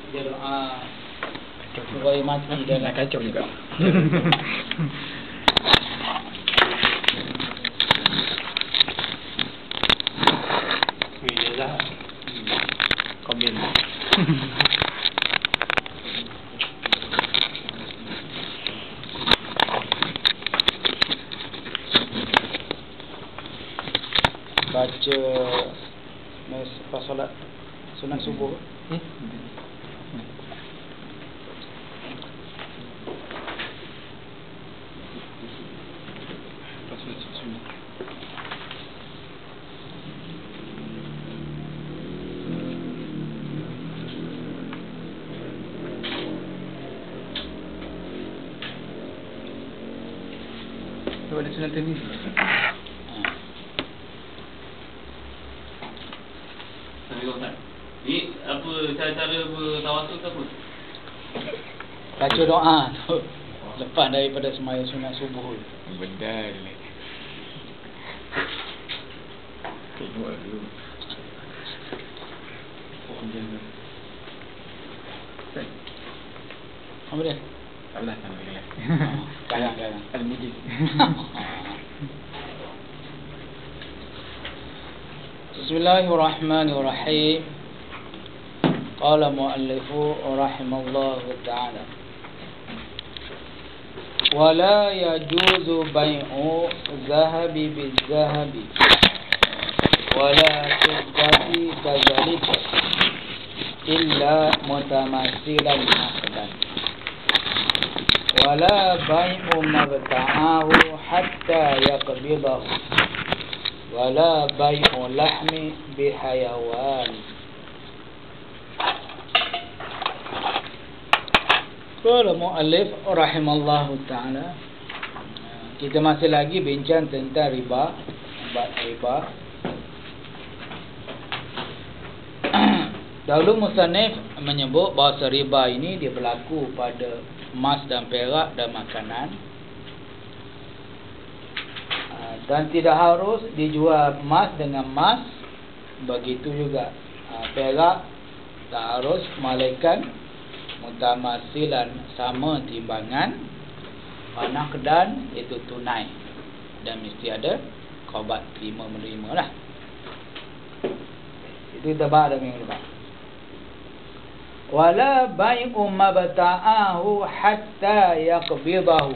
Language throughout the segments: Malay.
Dia doa supaya mati dan nak kacau juga. Dia dah Komen. baca pas solat sunat subuh. Coba ada sunat ni. Ni apa cara-cara bertawasul ke apa? Baca doa tu lepas daripada sembahyang sunat subuh. Bedal. Tengok dulu. Apa dia? Tak belah tak boleh. Kadang-kadang Al-Mujib. Bismillahirrahmanirrahim. Qala muallifu rahimallahu ta'ala. Wala yajuzu bai'u zahabi bil-zahabi wala fiddati kadzalika illa mutamassilan aqdan. Wala bai'u mabta'ahu hatta yaqbidahu wala bai'u lahmi bihayawan. Qala muallif rahimallahu ta'ala. Kita masih lagi bincang tentang riba, bab riba. Dahulu musannif menyebut bahawa riba ini dia berlaku pada emas dan perak dan makanan. Dan tidak harus dijual emas dengan emas. Begitu juga perak tak harus, malaikat mutamasilan sama timbangan. Panah kedan itu tunai dan mesti ada qaubat terima menerima lah. Itu kita bahas dah minggu lepas. Wala bai'u mabta'ahu hatta yaqbidahu,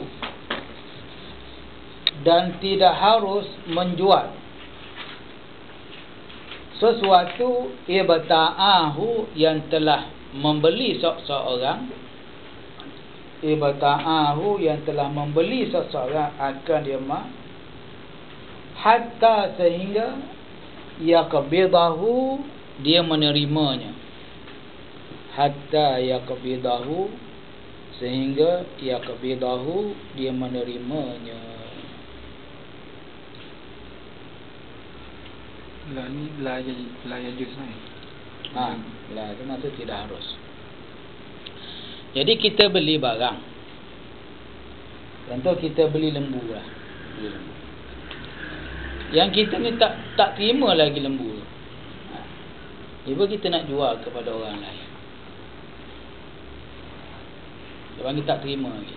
dan tidak harus menjual sesuatu ibta'ahu yang telah membeli seseorang, ibta'ahu yang telah membeli seseorang akan dia hatta sehingga yaqbidahu dia menerimanya, hatta yaqbidahu sehingga yaqbidahu dia menerimanya. Lah ni la yajuz ni. Lah itu maksud tidak harus. Jadi kita beli barang. Contoh kita beli lembu lah. Beli lembu. Yang kita ni tak terima lagi lembu. Tiba kita nak jual kepada orang lain. Orang ni tak terima lagi.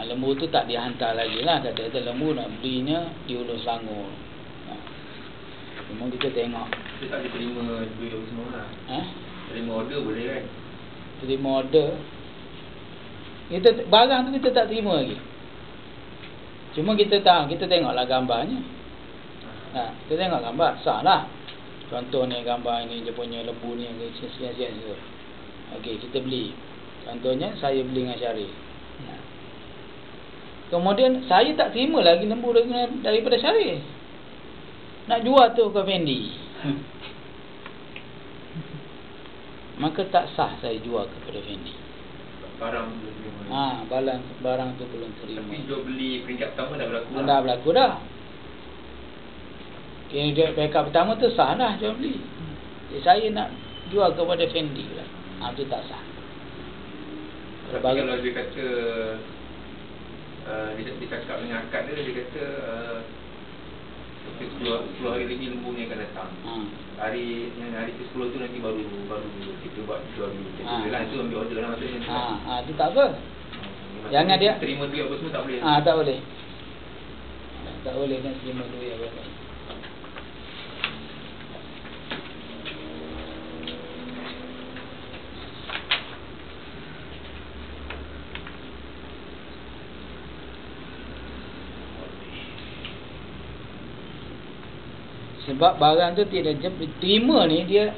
Lembu tu tak dihantar lagi lah. Kata lembu nak belinya di Hulu Selangor. Memang kita tengok. Kita tak diterima duit semua lah. Terima order boleh kan? Terima order. Barang tu kita tak terima lagi. Cuma kita tengoklah gambarnya. Kita tengok gambar, sah lah. Contoh ni gambar ni dia punya lembu ni sekian-sekian tu. Okey, kita beli. Contohnya saya beli dengan Syarif. Kemudian saya tak terima lagi lembu daripada Syarif. Nak jual tu ke Fendi. Maka tak sah saya jual kepada Fendi. Barang tu belum terima. Barang tu belum terima. Tapi jual beli peringkat pertama dah berlaku. Dah berlaku dah. Dia peringkat pertama tu sah dah jual beli. Jadi saya nak jual kepada Fendi lah. Itu tak sah. Tapi kalau dia kata dia cakap dengan akad dia kata 10 hari lagi lembu ni akan datang. Hari ke-10 tu nanti baru kita buat jual dulu. Jadi itu ambil order lah maksudnya. Itu tak apa. Jangan dia terima duit apa semua tak boleh. Tak boleh. Tak boleh kan terima duit apa. Sebab barang tu tidak terima ni dia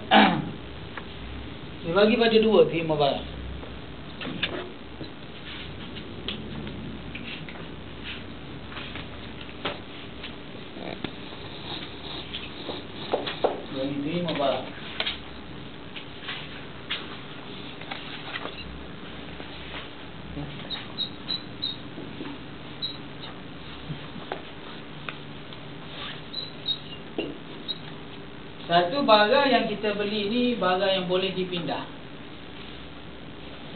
dia bagi pada dua terima barang. Yang terima barang. Satu barang yang kita beli ni barang yang boleh dipindah.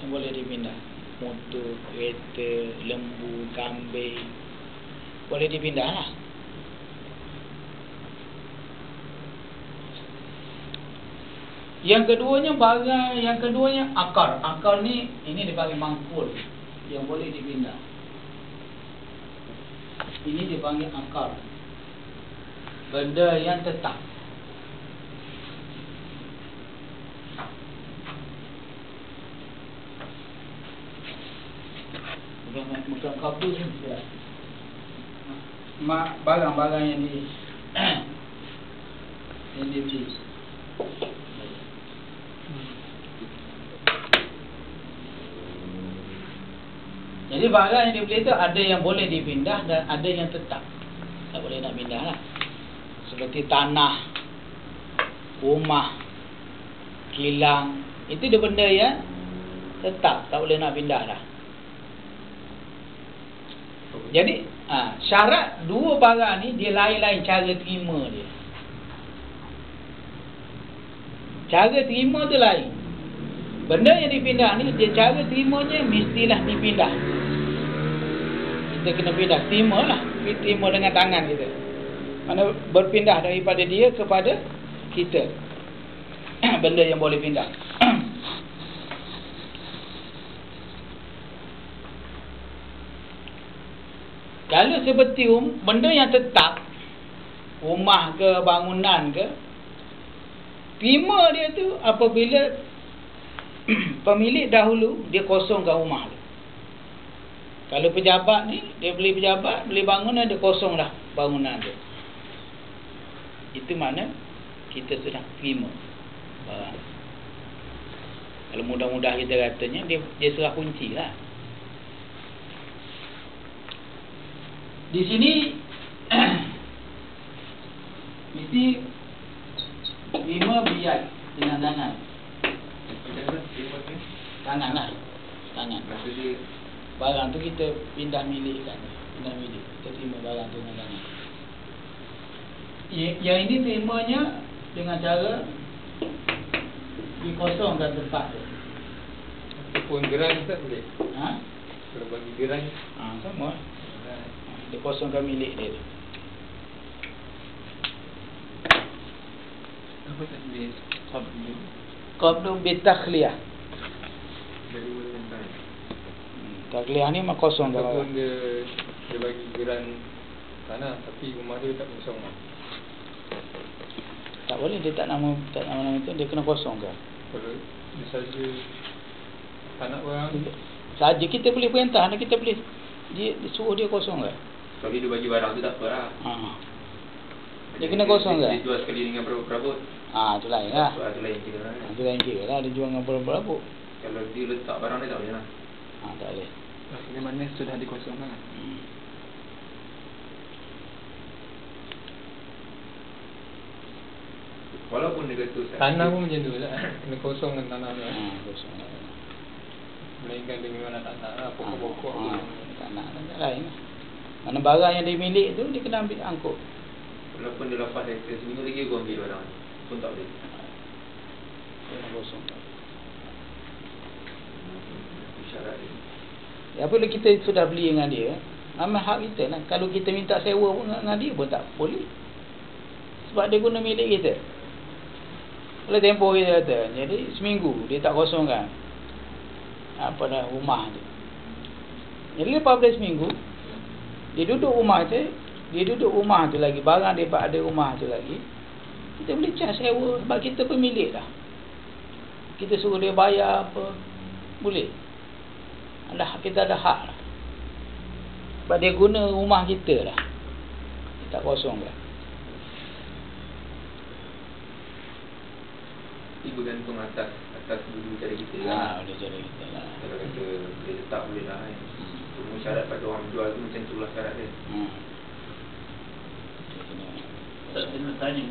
Yang boleh dipindah. Motor, kereta, lembu, kambing. Boleh dipindah lah. Yang keduanya akar. Akar ni ini dipanggil mangkul. Yang boleh dipindah. Ini dipanggil akar. Benda yang tetap. Bukan kabus ya. Barang-barang yang di yang dibeli. Jadi barang yang dibeli itu ada yang boleh dipindah dan ada yang tetap. Tak boleh nak pindah lah. Seperti tanah, rumah, kilang. Itu dia benda yang tetap. Tak boleh nak pindah lah. Jadi syarat dua barang ni dia lain-lain cara terima dia. Cara terima tu lain. Benda yang dipindah ni dia cara terimanya mestilah dipindah. Kita kena pindah, terima lah. Terima dengan tangan kita. Mana berpindah daripada dia kepada kita. Benda yang boleh pindah. Kalau seperti benda yang tetap, rumah ke, bangunan ke, terima dia tu apabila pemilik dahulu dia kosongkan rumah tu. Kalau pejabat ni, dia beli pejabat, beli bangunan, dia kosong dah bangunan tu. Itu mana kita sudah terima barang. Kalau mudah-mudah kita katanya, dia serah kunci lah. Di sini mesti terima biar dengan tangan. Tangan lah. Tangan. Barang tu kita pindah milik kan. Pindah milik. Kita terima barang tu dengan tangan. Yang ini terimanya dengan cara dikosongkan tempat tu. Pun gerai tak boleh. Kalau bagi gerai sama. Dia kosongkan milik dia tu. Apa tak boleh? Qablu bitakhliyah. Dari mana tak? Takhliyah ni memang kosong kan. Ataupun dia bagi geran tanah tapi rumah dia tak kosong lah. Tak boleh, dia tak nama tu, dia kena kosong kan. Kalau dia saja tak nak barang saja kita boleh perintah, kita boleh dia suruh dia kosong kan. Kalau dia bagi barang tu tak apa lah. Dia kena kosong kan. Dia jual sekali dengan berapa-berapa. Itu lain lah. Itu lain kira lah. Itu lain kira lah. Dia jual dengan berapa-berapa. Kalau dia letak barang dia tak boleh lah. Tak boleh. Maksudnya mana sudah dikosongkan. Walaupun dia kata tanah pun macam tu lah. Kena kosongkan tanah tu. Kosong lah. Melainkan dia memang tak nak lah. Pokok-pokok tak nak lain lah. Mana barang yang dia milik tu, dia kena ambil angkut. Walaupun dia lepas dari seminggu lagi kau ambil barang pun tak boleh. Kena kosong. Syarat dia. Apabila kita sudah beli dengan dia, amal hak kita lah. Kalau kita minta sewa pun dengan dia pun tak boleh. Sebab dia guna milik kita. Kalau tempoh kita kata, jadi seminggu dia tak kosongkan apa dah rumah tu. Jadi lepas pada seminggu dia duduk rumah tu lagi, barang dia ada rumah tu lagi, kita boleh cas sewa sebab kita pemilik dah. Kita suruh dia bayar apa, boleh. Kita ada hak lah. Sebab dia guna rumah kita lah, dia tak kosong lah. Dia bergantung atas dulu cara kita lah. Boleh cara kita lah. Kalau kata boleh letak boleh lah kan. Cuma syarat pada orang jual tu macam tu lah syarat dia. Saya nak tanya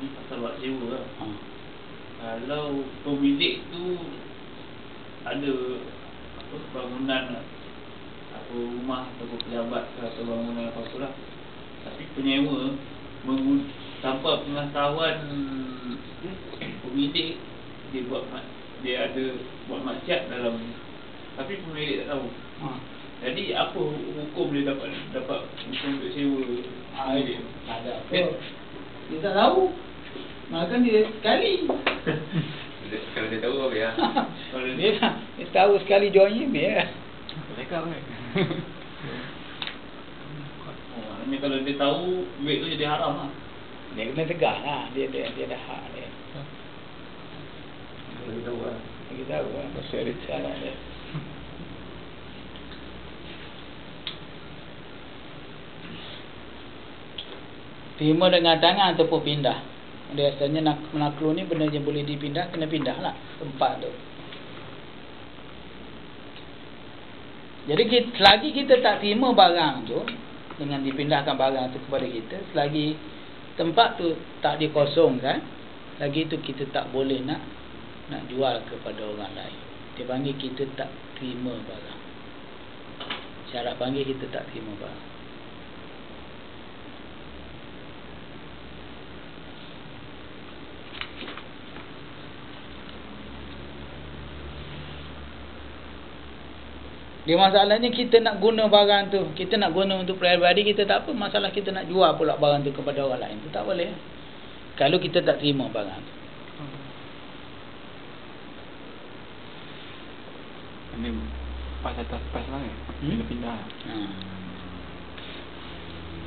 ni pasal buat sewa lah. Kalau pemilik tu ada apa bangunan atau rumah atau pejabat atau bangunan apa-apa lah, tapi penyewa tanpa pengetahuan pemilik, dia ada buat maksiat dalam, tapi pemilik tak tahu. Jadi apa hukum dia dapat hukum untuk sewa pemilik? Ada apa? Dia tak tahu. Makan dia sekali. Kalau dia tahu apa ya? Kalau dia tahu sekali joinnya dia. Lekap kan? Ini kalau dia tahu duit tu jadi haram lah. Dia kena tegak lah. Dia ada hak dia. Bagi tahu lah. Bagi tahu lah. Pasal ada cara dia. Terima dengan tangan ataupun pindah. Biasanya menakluk ni benda yang boleh dipindah, kena pindah lah tempat tu. Jadi selagi kita tak terima barang tu, dengan dipindahkan barang tu kepada kita, selagi tempat tu tak dikosongkan, lagi tu kita tak boleh nak jual kepada orang lain. Dia panggil kita tak terima barang. Syarat panggil kita tak terima barang. Dia masalahnya kita nak guna barang tu, kita nak guna untuk peribadi kita tak apa, masalah kita nak jual pula barang tu kepada orang lain tu tak boleh. Kalau kita tak terima barang tu. Ini pas atas pas lah kan? Kena pindah.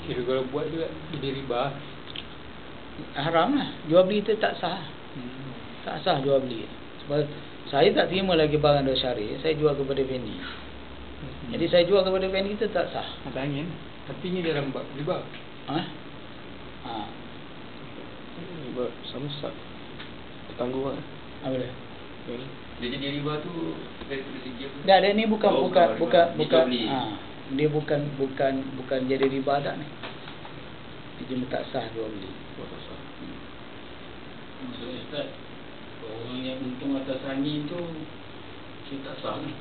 Kira kalau buat juga jadi riba. Haram lah. Jual beli tu tak sah. Tak sah jual beli. Sebab saya tak terima lagi barang dari syar'i, saya jual kepada vendor. Jadi saya jual kepada vendor kita tak sah. Ada angin. Tapi ni dalam riba. Riba sama sat. Tertangguh lah. Apa dia? Dia jadi riba tu dari segi apa? Dah, dia ni bukan beli. Dia bukan jadi riba dah ni. Dia cuma tak sah jual beli. Maksudnya Ustaz, orang yang untung atas angin tu kita tak sah ni.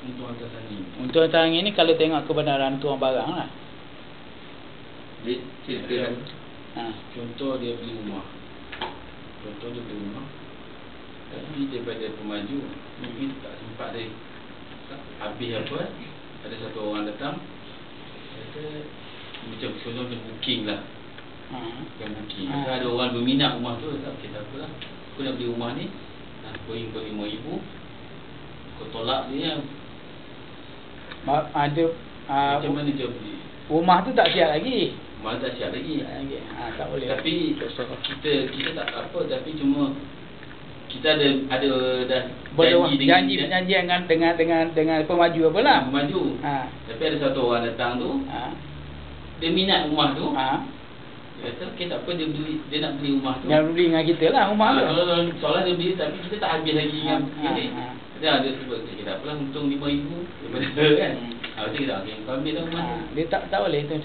Untung atas angin. Untung atas angin ni kalau tengok kebenaran tuan barang lah. Dia cerita Contoh dia beli rumah. Tapi daripada pemaju mungkin tak sempat dia habis apa, ada satu orang datang kata macam contoh booking lah. Bukan booking. Ada orang berminat rumah tu, tak okay, tak apalah. Aku nak beli rumah ni, aku ingin kau 5,000. Kau tolak dia. Macam mana dia beli? Rumah tu tak siap lagi. Rumah tak siap lagi. Tak boleh. Tapi kita tak apa, tapi cuma kita ada dah janji dengan pemaju apalah. Pemaju. Tapi ada satu orang datang tu. Dia minat rumah tu. Dia kata okey tak apa, dia nak beli rumah tu. Dia beli dengan kita lah rumah tu. Soalan dia beli tapi kita tak habis lagi dengan ini. Dia ada sebut kita tak apalah untung 5,000 daripada kan. Macam kita okey kau ambil dah rumah tu. Dia tak boleh tu.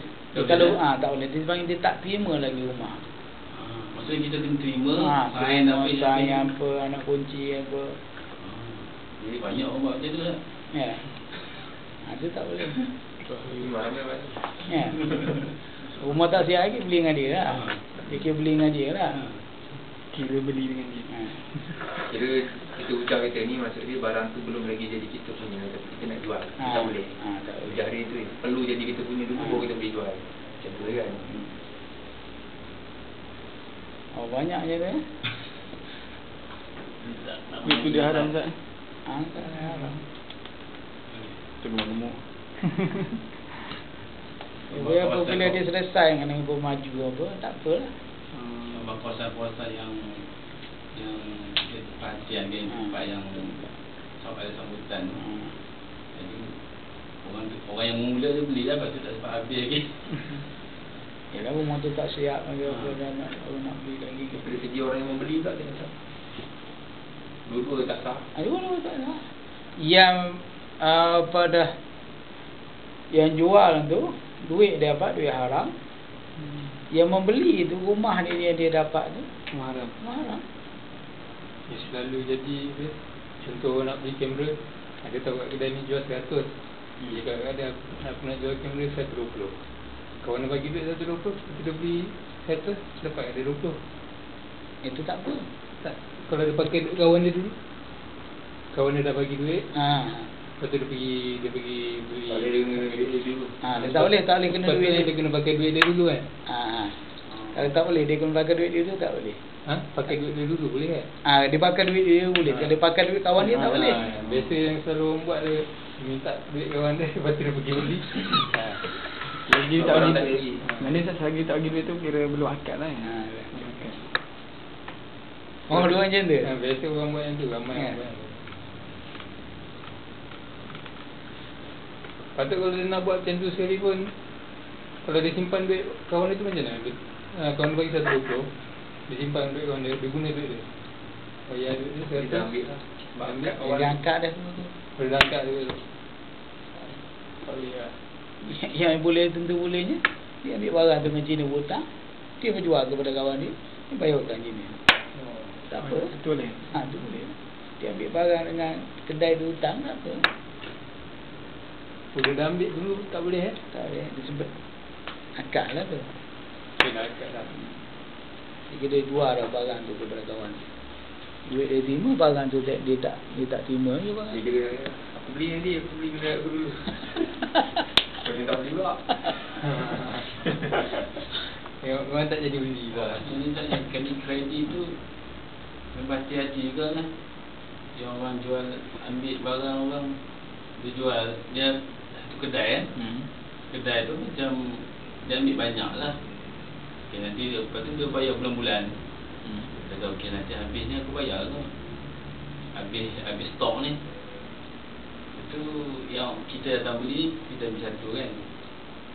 Kalau tak boleh, dia panggil dia tak terima lagi rumah. Maksudnya kita kena terima sign apa, anak kunci apa. Jadi banyak orang buat macam tu lah. Ya. Dia tak boleh. Ya. Rumah tak siap lagi, beli dengan dia lah. Fikir beli dengan dia lah. Kira beli dengan dia. Kira kita ucap kata ni, maksud dia barang tu belum lagi jadi kita punya, tapi kita nak jual. Tak boleh. Ucap dia tu perlu jadi kita punya dulu, baru kita boleh jual. Macam tu kan. Oh, banyaknya tu. Itu dia haram Ustaz. Tak haram. Gemuk-gemuk. Apa bila dia selesai dengan ibu maju apa, tak apalah. Sebab kawasan-kawasan yang perhatian dia tempat yang ada sambutan. Jadi orang yang mula dia belilah, lepas tu tak sempat habis lagi. Yalah, rumah tu tak siap lagi apa dah nak beli lagi. Dari segi orang yang membeli tak dia sah. Dua-dua tak sah. Dua-dua tak sah. Yang pada yang jual tu duit dia dapat duit haram. Yang membeli tu rumah dia dapat tu Haram. haram. Dia selalu jadi contoh nak beli kamera, ada tahu kat kedai ni jual 100. Dia kadang-kadang aku nak jual kamera 120. Kawan nak bagi duit 120, kita beli 100, dapat ada 20. Itu tak apa. Tak, kalau dia pakai duit kawan dia dulu, kawan dia dah bagi duit, lepas tu dia pergi beli. Tak boleh dia kena duit dia dulu. Dia tak boleh kena duit dia kena pakai duit dia dulu kan. Kalau tak boleh dia kena pakai duit dia tu tak boleh. Pakai duit dia dulu boleh kan? Dia pakai duit dia boleh. Kalau dia pakai duit kawan dia tak boleh. Biasa yang selalu orang buat dia minta duit kawan dia, lepas tu dia pergi beli. Lagi tak Orang bagi. tak bagi. Mana selagi tak bagi duit tu kira belum akad lah. Oh, dua macam tu. Biasa orang buat yang tu, ramai orang buat. Patut kalau dia nak buat macam tu sekali pun, kalau dia simpan duit kawan dia tu macam mana? Kawan dia bagi 120, dia simpan duit kawan dia, dia guna duit dia. Bayar duit dia, Kita ambil lah. Dia angkat dah semua tu. Boleh angkat duit tu. Tak boleh lah. Yang boleh tentu bolehnya, dia ambil barang tu dengan Cina hutang, dia menjual kepada kawan dia, dia bayar hutang Cina. Tak apa. Itu boleh. Tu boleh. Dia ambil barang dengan kedai tu hutang, tak apa. Dia dah ambil dulu, tak boleh Tak boleh. Dia sebut akad lah tu. Dia dah angkat lah. Dia jual dah barang tu kepada kawan. Duit dia terima, barang tu dia tak terima je barang. Dia kira aku beli nanti, aku beli benda aku dulu. Kau ni tak beli pula. Orang tak jadi beli lah. Ini tak yang kredit tu memang hati-hati juga kan. Yang orang jual, ambil barang orang, dia jual, dia satu kedai kan. Kedai tu macam dia ambil banyak lah. Okay, nanti lepas tu dia bayar bulan-bulan. Dia kata okey nanti habis ni aku bayar tu. Habis stok ni. Itu yang kita datang beli, kita ambil satu kan.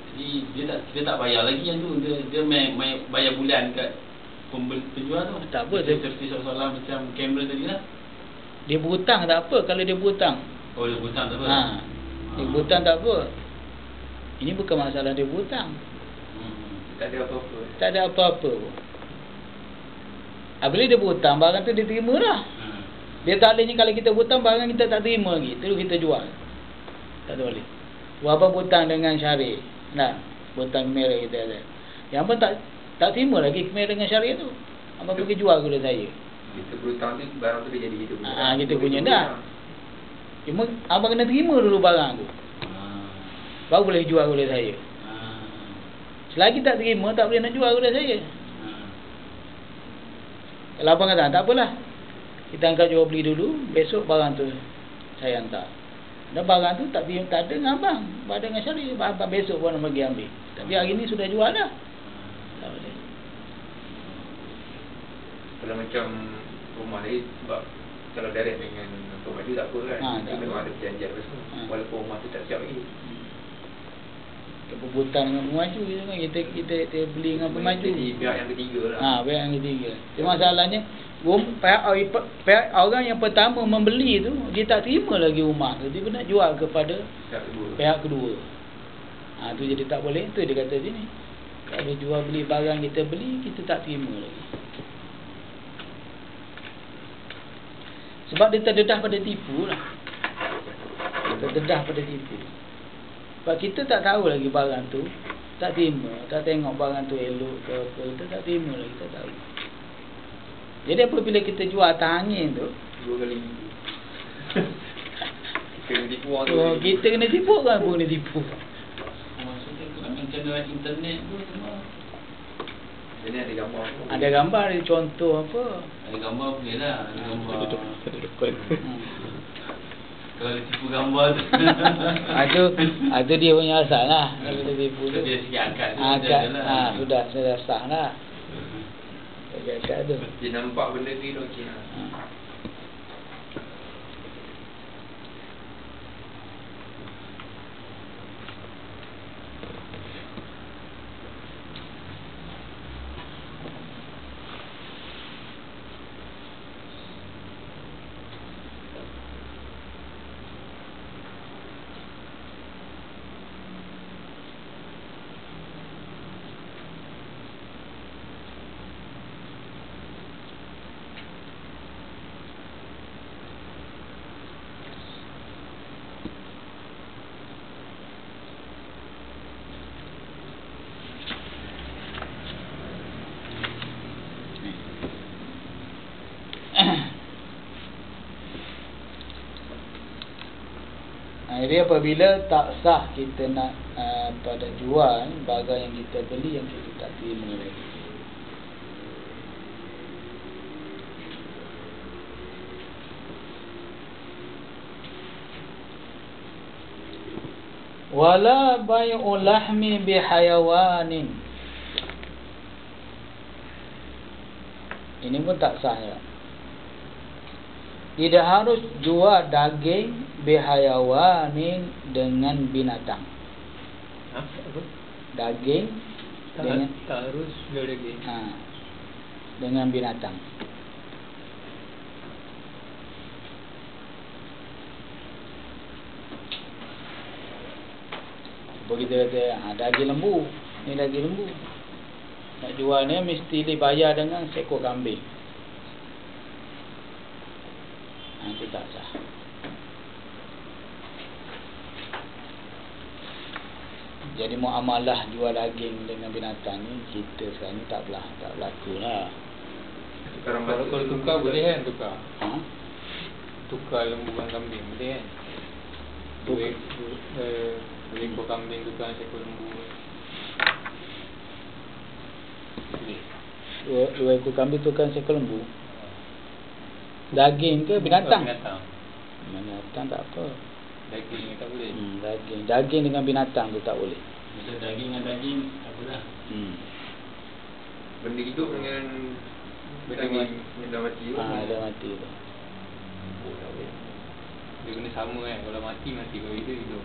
Jadi kita tak bayar lagi yang tu. Dia main bayar bulan kat penjual tu. Tak apa, dia seperti soalan macam kamera tadi lah. Dia berhutang tak apa kalau dia berhutang. Oh, dia berhutang tak apa. Dia berhutang tak apa. Ini bukan masalah dia berhutang. Tak ada apa-apa. Tak ada apa-apa pun. Bila dia berhutang, barang tu dia terima lah. Dia tak bolehnya kalau kita berhutang, barang kita tak terima lagi, terus kita jual. Tak boleh. Walaupun berhutang dengan syariah, berhutang kamera kita ada. Yang pun tak terima lagi kamera dengan syariah tu. Abang pergi jual kepada saya. Kita berhutang tu, barang tu dia jadi kita punya. Kita punya dah. Cuma abang kena terima dulu barang tu. Baru boleh jual kepada saya. Selagi tak terima, tak boleh nak jual kepada saya. Kalau abang kata, tak apalah, kita angkat jual beli dulu, besok barang tu saya hantar. Dan barang tu tak ada dengan abang, ada dengan syariah. Abang besok pun nak pergi ambil. Tapi hari ni sudah jual dah. Tak boleh. Kalau macam rumah lain, sebab kalau direct dengan pemaju tak apa kan. Dia memang ada perjanjian apa semua. Walaupun rumah tu tak siap lagi. Perbuatan dengan pemaju gitu kan, kita beli dengan pemaju. Jadi pihak yang ketiga lah. Pihak yang ketiga. Cuma masalahnya pihak orang yang pertama membeli tu, dia tak terima lagi rumah tu, dia nak jual kepada pihak kedua. Tu jadi tak boleh. Tu dia kata sini, kalau jual beli barang kita beli, kita tak terima lagi. Sebab dia terdedah pada tipu lah. Terdedah pada tipu. Sebab kita tak tahu lagi barang tu, tak terima, tak tengok barang tu elok ke apa, kita tak terima lagi, tak tahu. Jadi apabila kita jual atas angin tu, 2 kali minggu. Kita kena tipu orang tu. Kita kena tipu, orang pun kena tipu. Maksudnya kalau channel internet tu semua Jadi ada gambar. Ada gambar, ada contoh apa. Ada gambar boleh lah. Ada gambar. Hmm. Kalau dia tipu gambar tu. Itu dia punya asal lah. Kalau dia tipu tu. Dia sikit akad tu. Akad, sudah sah lah. Akad tu. Dia nampak benda tu okey lah. Jadi apabila tak sah kita nak pada jual barang yang kita beli yang kita tak terima lagi. Wala bai'u lahmi bihayawanin. Ini pun tak sah ya. Tidak harus jual daging bihayawanin dengan binatang. Apa? Daging dengan Tak harus jual daging. dengan binatang. Begitu kata daging lembu, ni daging lembu. Nak jual ni mesti dibayar dengan seekor kambing. Itu tak sah. Jadi muamalah jual daging dengan binatang ni kita sekarang ni tak berlaku lah. Kalau tukar boleh kan tukar? Tukar lembu dengan kambing boleh kan? Dua ekor kambing tukar seekor lembu. Boleh. Dua ekor kambing tukar seekor lembu. Daging ke binatang? Binatang tak apa. Daging tak boleh. Daging dengan binatang tu tak boleh. Misal daging dengan daging tak apalah. Benda hidup dengan benda mati tu. Dah mati tu. Oh, tak boleh. Dia benda sama kan. Kalau mati kalau hidup.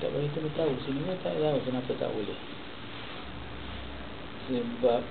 Tak boleh tahu. Sini pun tak tahu kenapa tak boleh. Sebab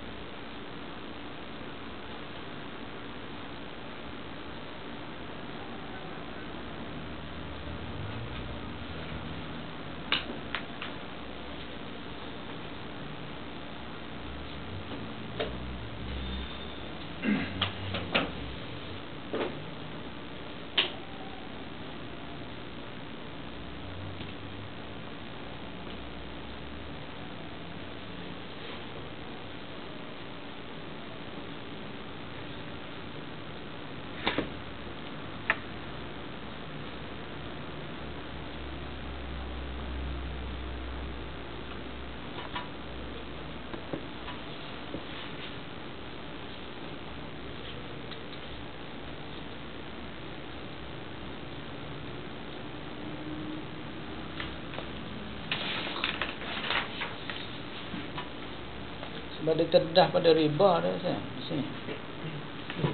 sebab dia terdedah pada riba dah saya di sini.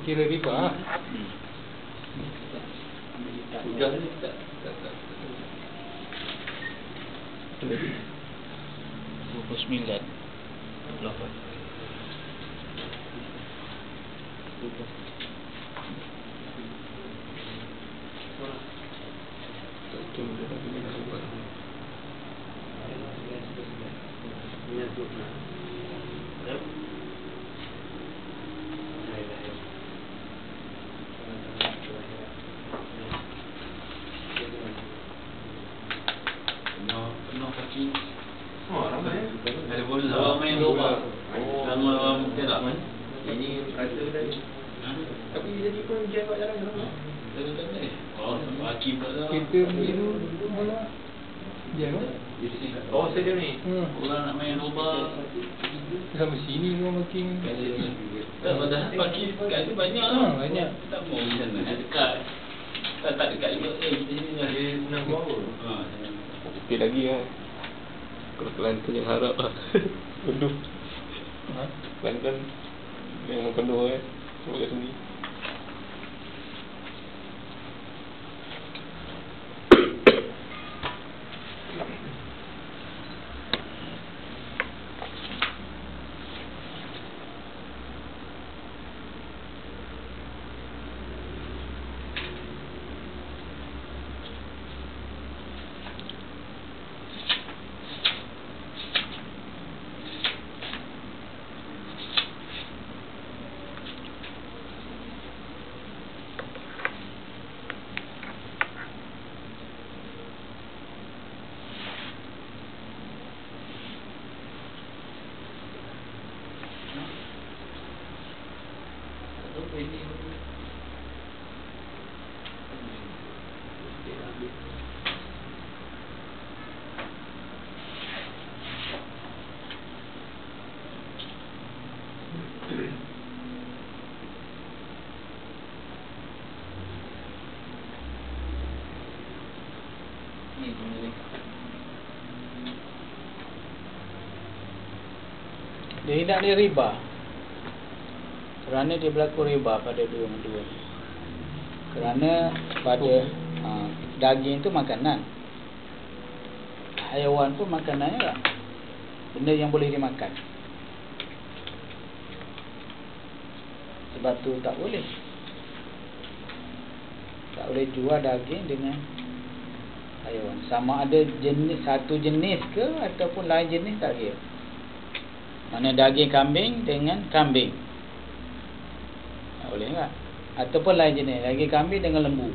Kira riba lah. Sudah ni tak. 29 Penuh kaki. Ramai. Ada bola main bola. Sama orang mungkin tak main. Ini rasa dah. Tapi jadi pun dia buat jalan kan. Oh, kaki pula dah. Kita biru bola. Dia kan? Oh saya ni. Orang nak main lomba Sama sini semua makin. tak padahal pagi kat tu banyak banyak. tak mau di sana dekat tak dekat juga kita sini Dia senang buat apa? Sikit lagi lah. Kalau Kelantan yang harap lah. Kondoh. Ha? Kelantan yang kondoh semua kat sini. Dia tidak ada riba. Kerana dia berlaku riba pada dua-dua. Kerana pada daging itu makanan. Haiwan pun makanannya lah. Benda yang boleh dimakan. Sebab tu tak boleh. Tak boleh jual daging dengan haiwan. Sama ada jenis satu jenis ke ataupun lain jenis tak kira. Mana daging kambing dengan kambing. Tak boleh tak? Ataupun lain jenis, daging kambing dengan lembu.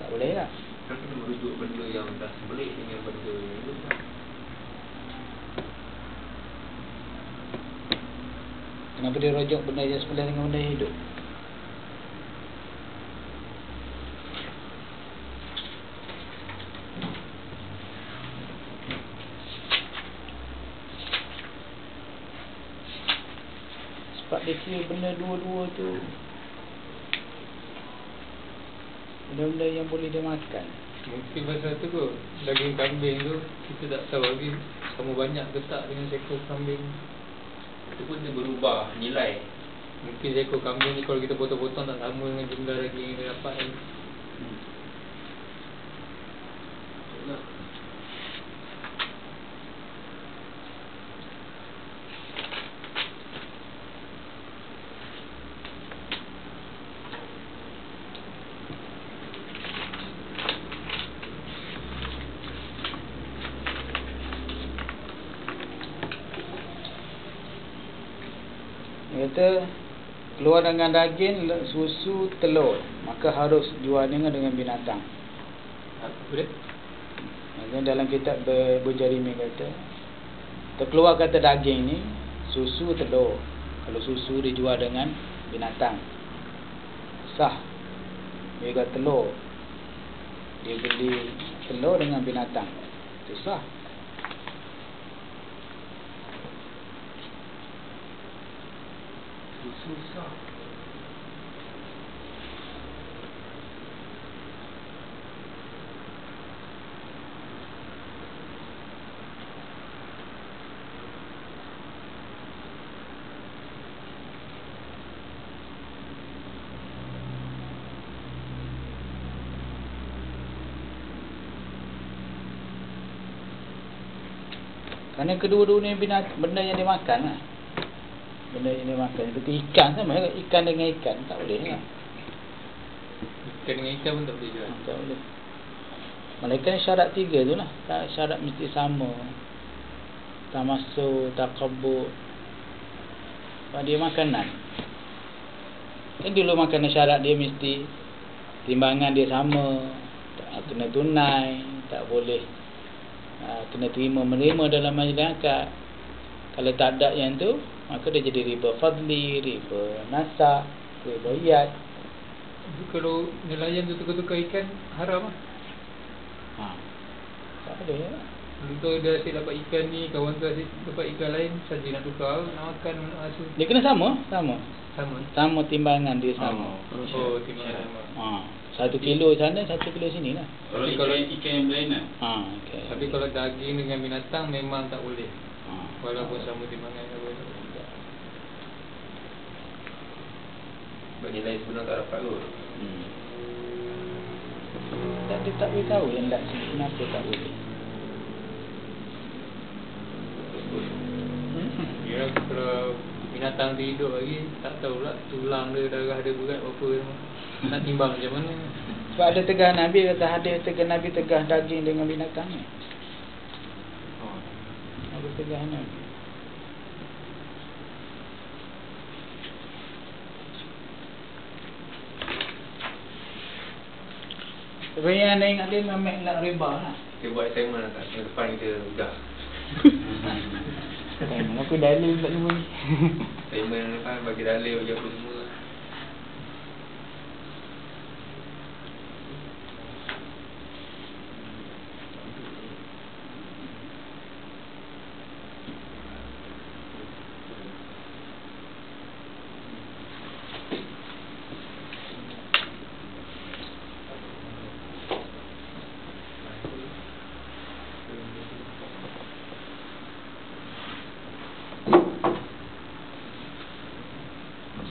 Tak boleh tak? Kan kena merujuk benda yang dah sembelih dengan benda yang hidup tak? Kenapa dia rujuk benda yang sembelih dengan benda yang hidup? Sebab dia kira benda dua-dua tu benda-benda yang boleh dia makan. Mungkin pasal tu kot, daging kambing tu kita tak tahu lagi sama banyak ke tak dengan seekor kambing. Itu pun dia berubah nilai. Mungkin seekor kambing ni kalau kita potong-potong tak sama dengan jumlah daging yang dia dapat kan. Dia kata keluar dengan daging, susu, telur, maka harus jual dengan binatang. Boleh? Dalam kitab Berjarimi kata terkeluar kata daging ni susu, telur. Kalau susu dijual dengan binatang sah. Dia kata telur, dia beli telur dengan binatang, itu sah. Susah. Kerana kedua-dua ni benda yang dimakan lah. Benda yang dimakan. Seperti ikan sama. Ikan dengan ikan tak boleh lah. Ikan dengan ikan pun tak boleh jual. Tak boleh. Malaikat syarat 3 tu lah. Syarat mesti sama. Tamasuk, takabur. Sebab dia makanan. Kan dulu makanan syarat dia mesti timbangan dia sama. Kena tunai. Tak boleh kena terima menerima dalam majlis akad. Kalau tak ada yang tu, maka dia jadi riba fadli, riba nasab, riba iyad. Kalau nelayan tu tukar-tukar ikan haram lah. boleh lah. Contoh dia asyik dapat ikan ni, kawan tu asyik dapat ikan lain, saja nak tukar, nak makan, nak rasa. Dia kena sama. Sama timbangan dia sama. Oh, timbangan sama. Ha, 1 kilo sana, 1 kilo sini lah. Kalau ikan yang berlainan. Okay. Tapi kalau daging dengan binatang memang tak boleh. Ha. Walaupun sama timbangan tak boleh. Bagi lain sebenarnya tak dapat kot. Dia tak boleh tahu yang tak sini. Kenapa tak boleh? Ya, kalau binatang tu hidup lagi, tak tahu pula tulang dia, darah dia berat apa semua. Nak timbang macam mana? Sebab ada tegah Nabi kata hadis tegah Nabi tegah daging dengan binatang ni. Ada tegah Nabi. Sebenarnya anda ingat dia memang nak riba lah. Kita buat assignment lah, yang depan kita udah. Aku dalil tak semua ni. Assignment yang depan bagi dalil, bagi apa semua.